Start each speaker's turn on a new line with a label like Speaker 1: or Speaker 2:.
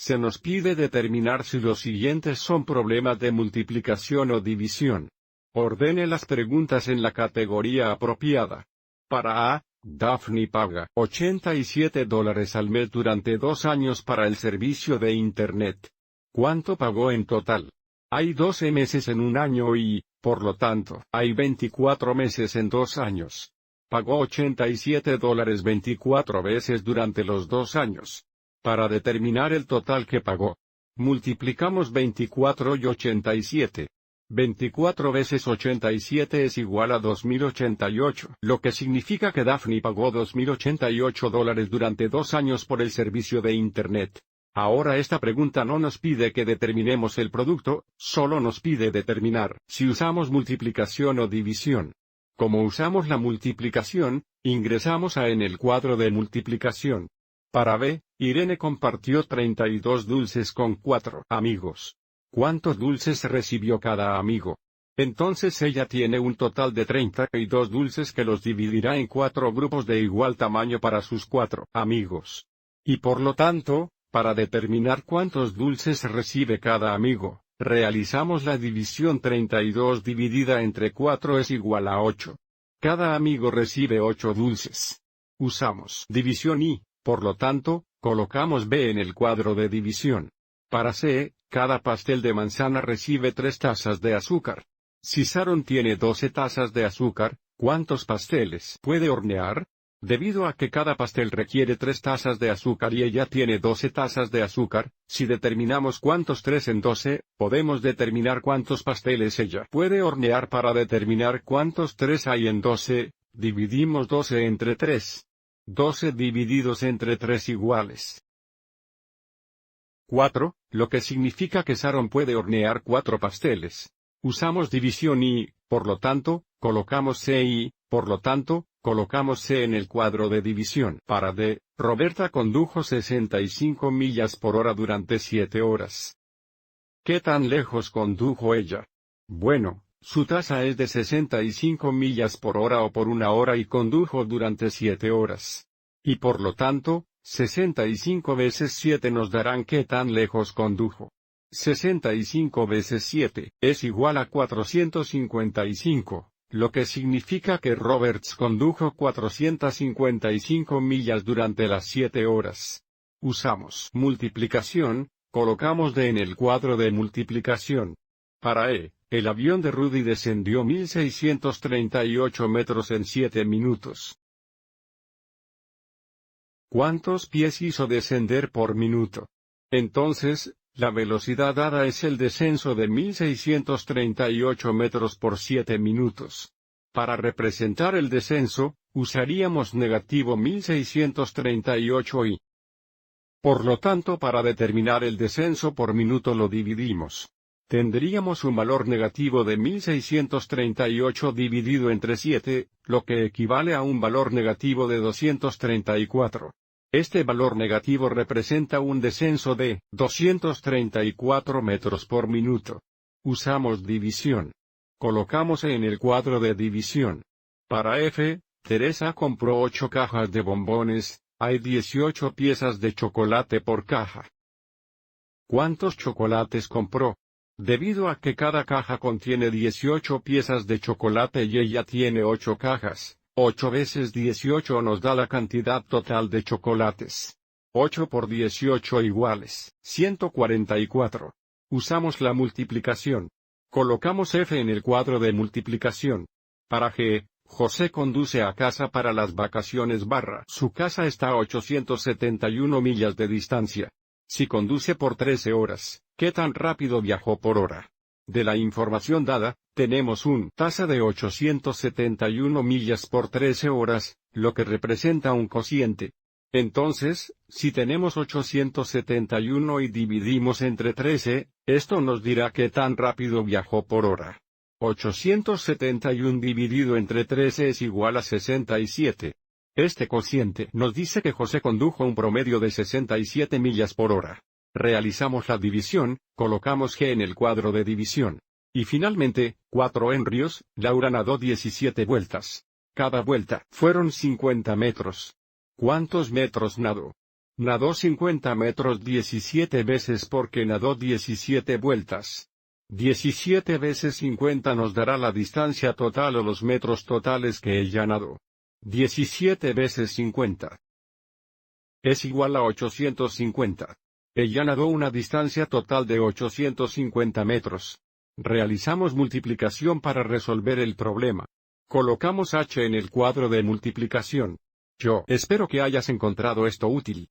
Speaker 1: Se nos pide determinar si los siguientes son problemas de multiplicación o división. Ordene las preguntas en la categoría apropiada. Para A, Daphne paga $87 al mes durante 2 años para el servicio de Internet. ¿Cuánto pagó en total? Hay 12 meses en un año y, por lo tanto, hay 24 meses en 2 años. Pagó $87 24 veces durante los 2 años. Para determinar el total que pagó, multiplicamos 24 y 87. 24 veces 87 es igual a 2088, lo que significa que Daphne pagó $2088 durante 2 años por el servicio de Internet. Ahora esta pregunta no nos pide que determinemos el producto, solo nos pide determinar si usamos multiplicación o división. Como usamos la multiplicación, ingresamos A en el cuadro de multiplicación. Para B, Irene compartió 32 dulces con 4 amigos. ¿Cuántos dulces recibió cada amigo? Entonces ella tiene un total de 32 dulces que los dividirá en 4 grupos de igual tamaño para sus 4 amigos. Y por lo tanto, para determinar cuántos dulces recibe cada amigo, realizamos la división 32 dividida entre 4 es igual a 8. Cada amigo recibe 8 dulces. Usamos división y, por lo tanto, colocamos B en el cuadro de división. Para C, cada pastel de manzana recibe 3 tazas de azúcar. Si Sharon tiene 12 tazas de azúcar, ¿cuántos pasteles puede hornear? Debido a que cada pastel requiere 3 tazas de azúcar y ella tiene 12 tazas de azúcar, si determinamos cuántos 3 en 12, podemos determinar cuántos pasteles ella puede hornear. Para determinar cuántos 3 hay en 12, dividimos 12 entre 3. 12 divididos entre 3 iguales 4, lo que significa que Sharon puede hornear 4 pasteles. Usamos división y, por lo tanto, colocamos C y, por lo tanto, colocamos C en el cuadro de división. Para D, Roberta condujo 65 millas por hora durante 7 horas. ¿Qué tan lejos condujo ella? Bueno, su tasa es de 65 millas por hora o por 1 hora y condujo durante 7 horas. Y por lo tanto, 65 veces 7 nos darán qué tan lejos condujo. 65 veces 7 es igual a 455, lo que significa que Roberts condujo 455 millas durante las 7 horas. Usamos multiplicación, colocamos D en el cuadro de multiplicación. Para E, el avión de Rudy descendió 1638 metros en 7 minutos. ¿Cuántos pies hizo descender por minuto? Entonces, la velocidad dada es el descenso de 1638 metros por 7 minutos. Para representar el descenso, usaríamos negativo 1638 y. Por lo tanto, para determinar el descenso por minuto lo dividimos. Tendríamos un valor negativo de 1638 dividido entre 7, lo que equivale a un valor negativo de 234. Este valor negativo representa un descenso de 234 metros por minuto. Usamos división. Colocamos en el cuadro de división. Para F, Teresa compró 8 cajas de bombones, hay 18 piezas de chocolate por caja. ¿Cuántos chocolates compró? Debido a que cada caja contiene 18 piezas de chocolate y ella tiene 8 cajas, 8 veces 18 nos da la cantidad total de chocolates. 8 por 18 iguales 144. Usamos la multiplicación. Colocamos F en el cuadro de multiplicación. Para G, José conduce a casa para las vacaciones su casa está a 871 millas de distancia. Si conduce por 13 horas, ¿qué tan rápido viajó por hora? De la información dada, tenemos un tasa de 871 millas por 13 horas, lo que representa un cociente. Entonces, si tenemos 871 y dividimos entre 13, esto nos dirá qué tan rápido viajó por hora. 871 dividido entre 13 es igual a 67. Este cociente nos dice que José condujo un promedio de 67 millas por hora. Realizamos la división, colocamos G en el cuadro de división. Y finalmente, 4 enrios, Laura nadó 17 vueltas. Cada vuelta fueron 50 metros. ¿Cuántos metros nadó? Nadó 50 metros 17 veces porque nadó 17 vueltas. 17 veces 50 nos dará la distancia total o los metros totales que ella nadó. 17 veces 50 es igual a 850. Ella nadó una distancia total de 850 metros. Realizamos multiplicación para resolver el problema. Colocamos h en el cuadro de multiplicación. Yo espero que hayas encontrado esto útil.